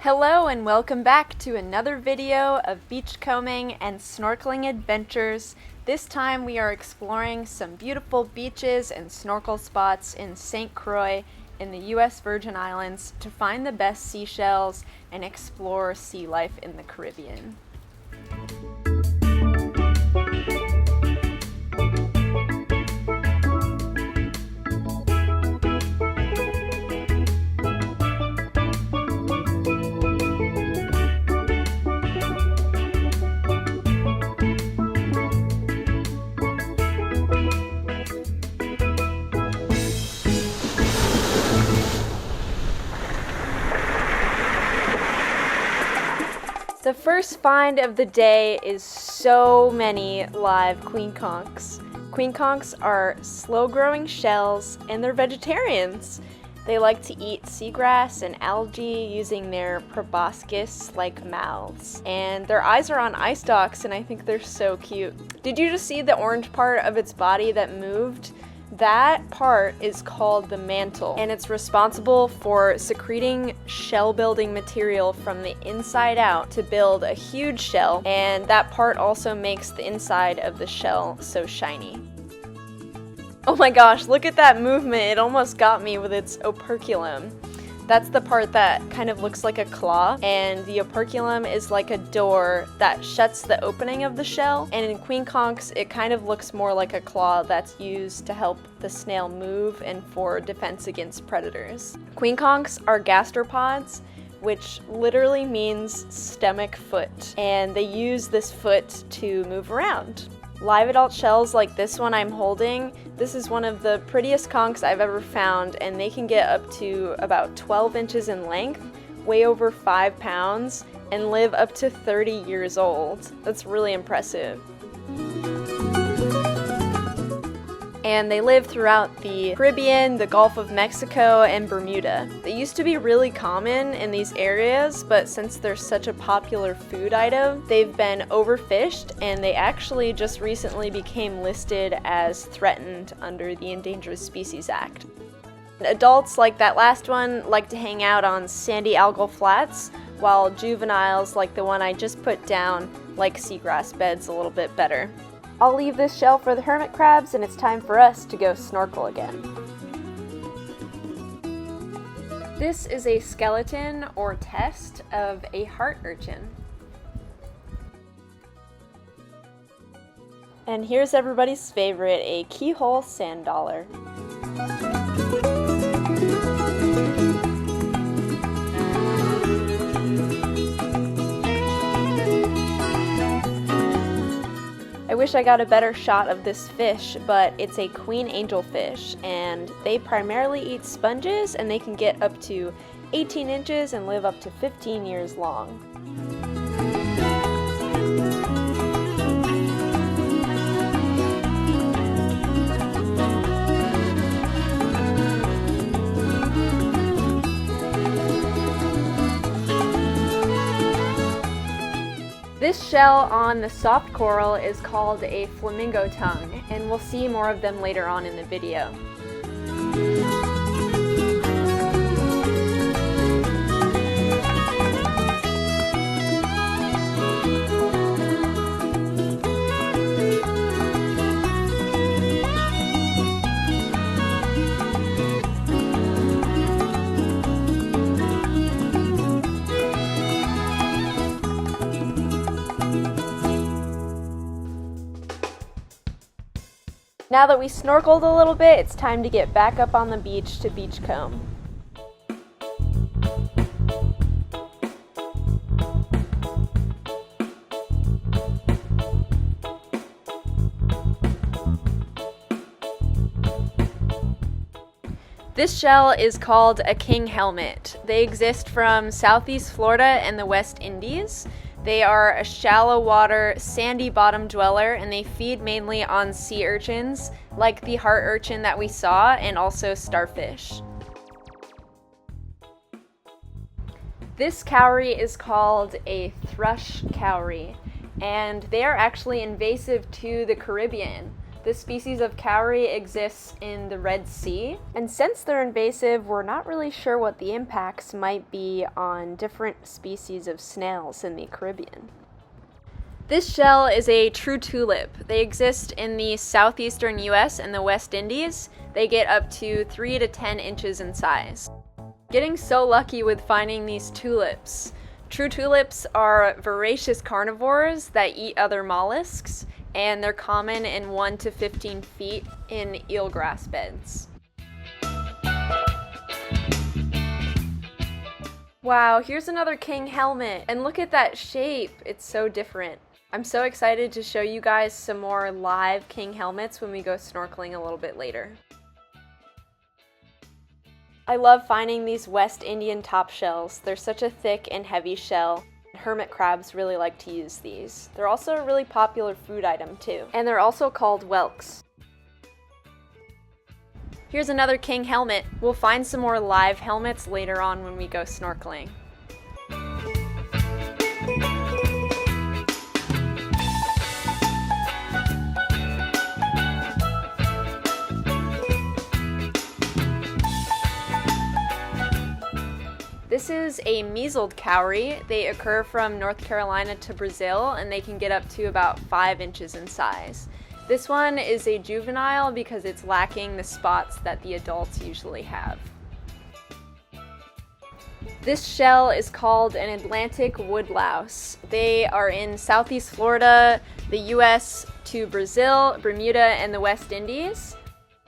Hello and welcome back to another video of beachcombing and snorkeling adventures. This time we are exploring some beautiful beaches and snorkel spots in St. Croix in the U.S. Virgin Islands to find the best seashells and explore sea life in the Caribbean. The first find of the day is so many live queen conchs. Queen conchs are slow-growing shells and they're vegetarians. They like to eat seagrass and algae using their proboscis-like mouths. And their eyes are on eye stalks and I think they're so cute. Did you just see the orange part of its body that moved? That part is called the mantle, and it's responsible for secreting shell-building material from the inside out to build a huge shell, and that part also makes the inside of the shell so shiny. Oh my gosh, look at that movement! It almost got me with its operculum. That's the part that kind of looks like a claw, and the operculum is like a door that shuts the opening of the shell, and in queen conchs it kind of looks more like a claw that's used to help the snail move and for defense against predators. Queen conchs are gastropods, which literally means stomach foot, and they use this foot to move around. Live adult shells like this one I'm holding, this is one of the prettiest conchs I've ever found, and they can get up to about 12 inches in length, weigh over 5 pounds, and live up to 30 years old. That's really impressive. And they live throughout the Caribbean, the Gulf of Mexico, and Bermuda. They used to be really common in these areas, but since they're such a popular food item, they've been overfished, and they actually just recently became listed as threatened under the Endangered Species Act. Adults, like that last one, like to hang out on sandy algal flats, while juveniles, like the one I just put down, like seagrass beds a little bit better. I'll leave this shell for the hermit crabs, and it's time for us to go snorkel again. This is a skeleton or test of a heart urchin. And here's everybody's favorite, a keyhole sand dollar. I wish I got a better shot of this fish, but it's a queen angelfish, and they primarily eat sponges, and they can get up to 18 inches and live up to 15 years long. This shell on the soft coral is called a Flamingo Tongue, and we'll see more of them later on in the video. Now that we snorkeled a little bit, it's time to get back up on the beach to beachcomb. This shell is called a king helmet. They exist from southeast Florida and the West Indies. They are a shallow water, sandy bottom dweller, and they feed mainly on sea urchins, like the heart urchin that we saw, and also starfish. This cowrie is called a Thrush Cowrie, and they are actually invasive to the Caribbean. This species of cowrie exists in the Red Sea, and since they're invasive, we're not really sure what the impacts might be on different species of snails in the Caribbean. This shell is a true tulip. They exist in the southeastern US and the West Indies. They get up to 3 to 10 inches in size. Getting so lucky with finding these tulips. True tulips are voracious carnivores that eat other mollusks, and they're common in 1 to 15 feet in eelgrass beds. Wow, here's another king helmet, and look at that shape, it's so different. I'm so excited to show you guys some more live king helmets when we go snorkeling a little bit later. I love finding these West Indian top shells. They're such a thick and heavy shell. Hermit crabs really like to use these. They're also a really popular food item too. And they're also called whelks. Here's another king helmet. We'll find some more live helmets later on when we go snorkeling. This is a Measled Cowrie. They occur from North Carolina to Brazil, and they can get up to about 5 inches in size. This one is a juvenile because it's lacking the spots that the adults usually have. This shell is called an Atlantic woodlouse. They are in southeast Florida, the US to Brazil, Bermuda, and the West Indies.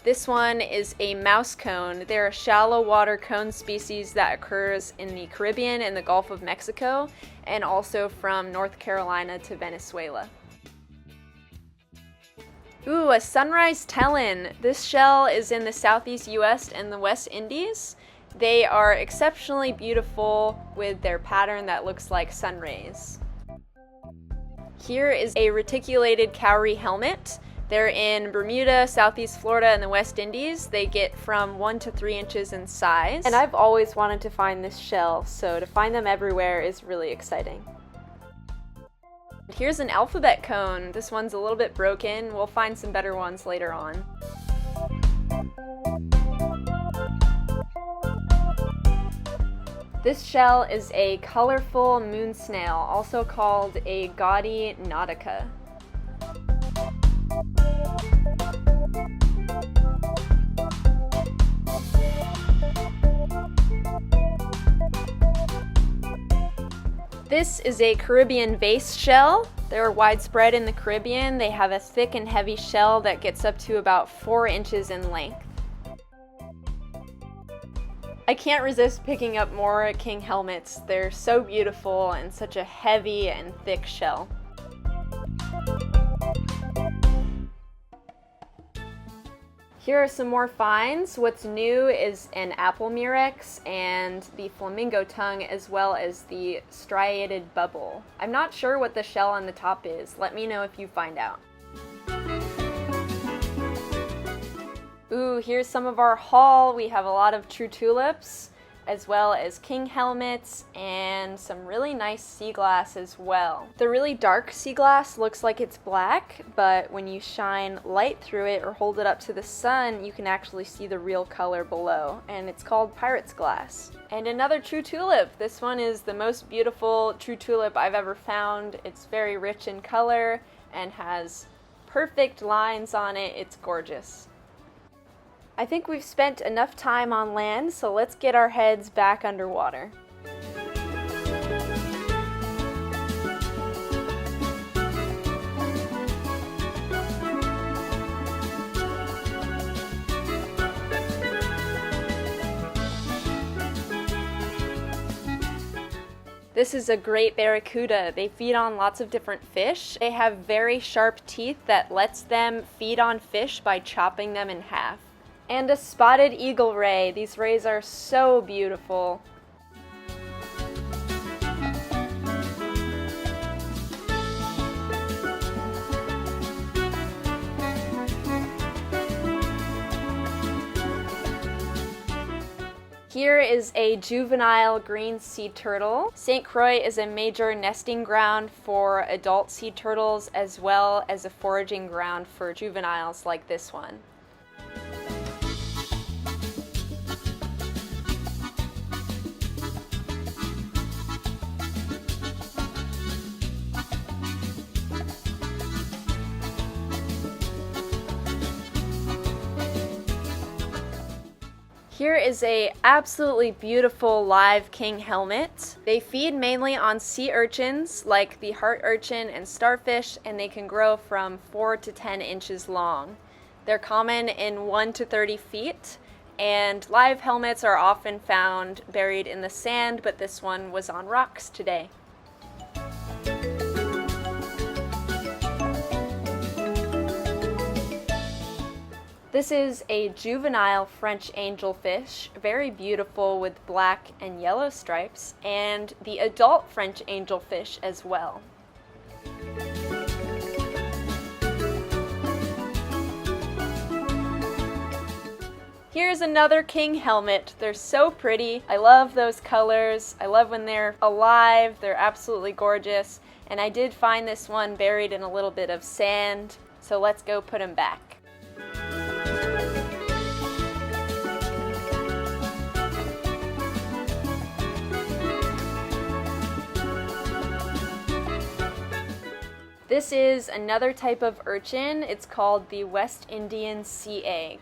This one is a mouse cone. They're a shallow water cone species that occurs in the Caribbean and the Gulf of Mexico, and also from North Carolina to Venezuela. Ooh, a sunrise Tellin. This shell is in the southeast US and the West Indies. They are exceptionally beautiful with their pattern that looks like sun rays. Here is a reticulated cowrie helmet. They're in Bermuda, southeast Florida, and the West Indies. They get from 1 to 3 inches in size. And I've always wanted to find this shell, so to find them everywhere is really exciting. Here's an alphabet cone. This one's a little bit broken. We'll find some better ones later on. This shell is a colorful moon snail, also called a gaudy nautica. This is a Caribbean vase shell. They're widespread in the Caribbean. They have a thick and heavy shell that gets up to about 4 inches in length. I can't resist picking up more king helmets. They're so beautiful and such a heavy and thick shell. Here are some more finds. What's new is an apple murex and the Flamingo Tongue, as well as the striated bubble. I'm not sure what the shell on the top is. Let me know if you find out. Ooh, here's some of our haul. We have a lot of true tulips, as well as king helmets, and some really nice sea glass as well. The really dark sea glass looks like it's black, but when you shine light through it or hold it up to the sun, you can actually see the real color below, and it's called pirate's glass. And another true tulip. This one is the most beautiful true tulip I've ever found. It's very rich in color and has perfect lines on it. It's gorgeous. I think we've spent enough time on land, so let's get our heads back underwater. This is a great barracuda. They feed on lots of different fish. They have very sharp teeth that lets them feed on fish by chopping them in half. And a spotted eagle ray. These rays are so beautiful. Here is a juvenile green sea turtle. St. Croix is a major nesting ground for adult sea turtles as well as a foraging ground for juveniles like this one. Here is a absolutely beautiful live king helmet. They feed mainly on sea urchins like the heart urchin and starfish, and they can grow from 4 to 10 inches long. They're common in 1 to 30 feet, and live helmets are often found buried in the sand, but this one was on rocks today. This is a juvenile French angelfish, very beautiful with black and yellow stripes, and the adult French angelfish as well. Here's another king helmet. They're so pretty. I love those colors. I love when they're alive. They're absolutely gorgeous. And I did find this one buried in a little bit of sand, so let's go put him back. This is another type of urchin. It's called the West Indian sea egg.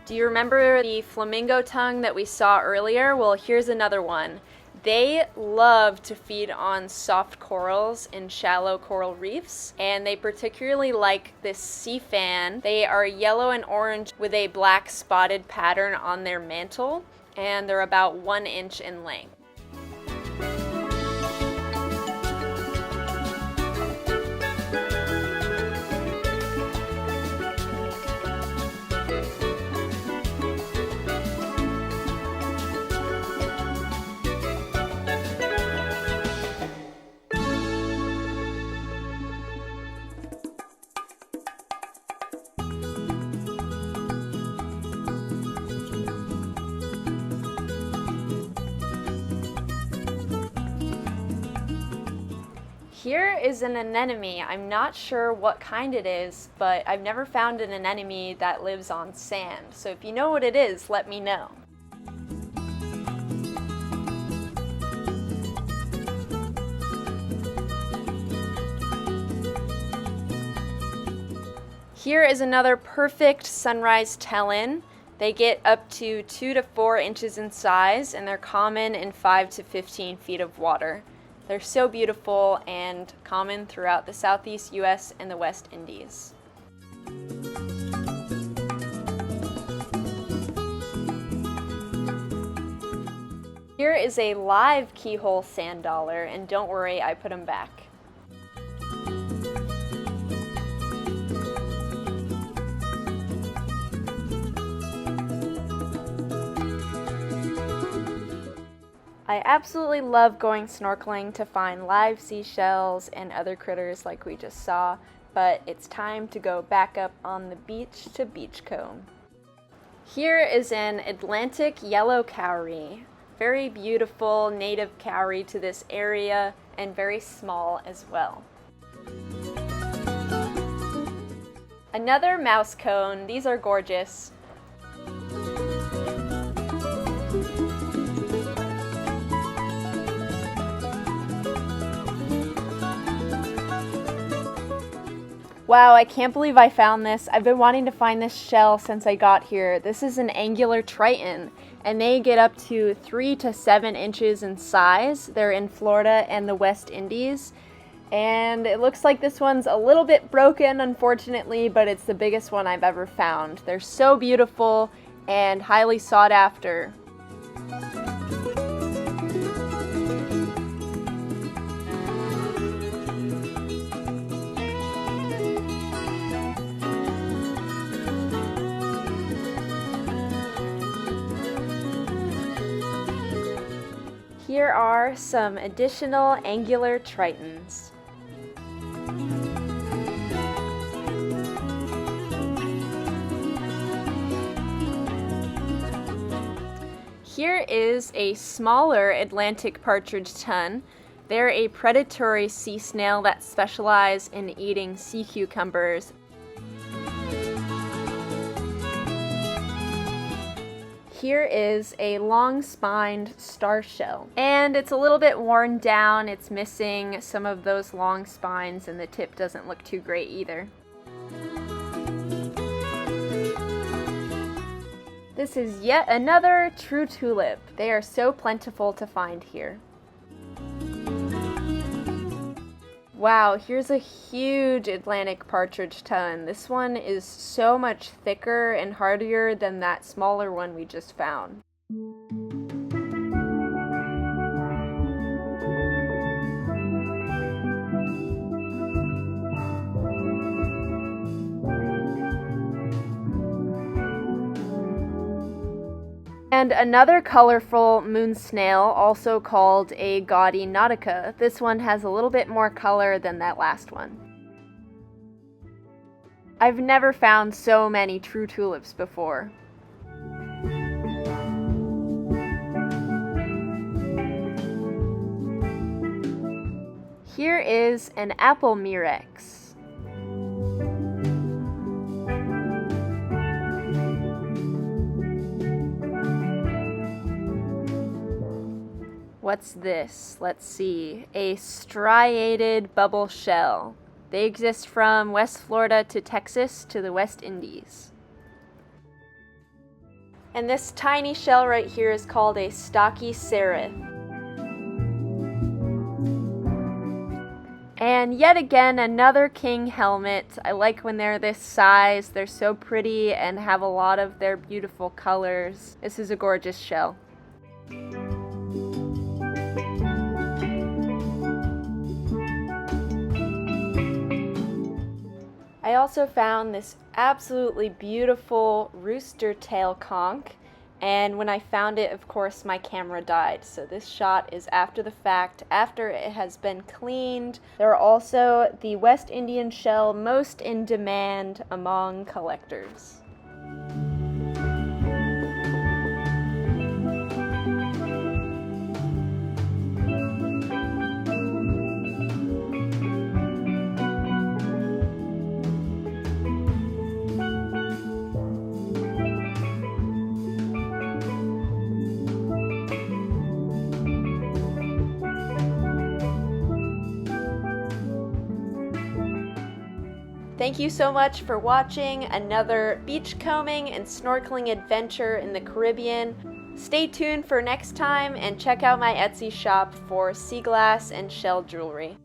Do you remember the Flamingo Tongue that we saw earlier? Well, here's another one. They love to feed on soft corals in shallow coral reefs, and they particularly like this sea fan. They are yellow and orange with a black spotted pattern on their mantle, and they're about 1 inch in length. Here is an anemone. I'm not sure what kind it is, but I've never found an anemone that lives on sand. So if you know what it is, let me know. Here is another perfect sunrise Tellin. They get up to 2 to 4 inches in size, and they're common in 5 to 15 feet of water. They're so beautiful and common throughout the southeast US and the West Indies. Here is a live keyhole sand dollar, and don't worry, I put them back. I absolutely love going snorkeling to find live seashells and other critters like we just saw, but it's time to go back up on the beach to Beachcomb. Here is an Atlantic yellow cowrie, very beautiful native cowrie to this area and very small as well. Another mouse cone. These are gorgeous. Wow, I can't believe I found this. I've been wanting to find this shell since I got here. This is an angular Triton, and they get up to 3 to 7 inches in size. They're in Florida and the West Indies. And it looks like this one's a little bit broken, unfortunately, but it's the biggest one I've ever found. They're so beautiful and highly sought after. Here are some additional angular tritons. Here is a smaller Atlantic Partridge Tun. They're a predatory sea snail that specialize in eating sea cucumbers. Here is a long-spined star shell, and it's a little bit worn down. It's missing some of those long spines, and the tip doesn't look too great either. This is yet another true tulip. They are so plentiful to find here. Wow, here's a huge Atlantic Partridge Tun. This one is so much thicker and hardier than that smaller one we just found. And another colorful moon snail, also called a gaudy nautica. This one has a little bit more color than that last one. I've never found so many true tulips before. Here is an apple murex. What's this? Let's see. A striated bubble shell. They exist from West Florida to Texas to the West Indies. And this tiny shell right here is called a stocky serif. And yet again, another king helmet. I like when they're this size. They're so pretty and have a lot of their beautiful colors. This is a gorgeous shell. I also found this absolutely beautiful rooster tail conch, and when I found it, of course, my camera died. So this shot is after the fact, after it has been cleaned. There are also the West Indian shell most in demand among collectors. Thank you so much for watching another beachcombing and snorkeling adventure in the Caribbean. Stay tuned for next time and check out my Etsy shop for sea glass and shell jewelry.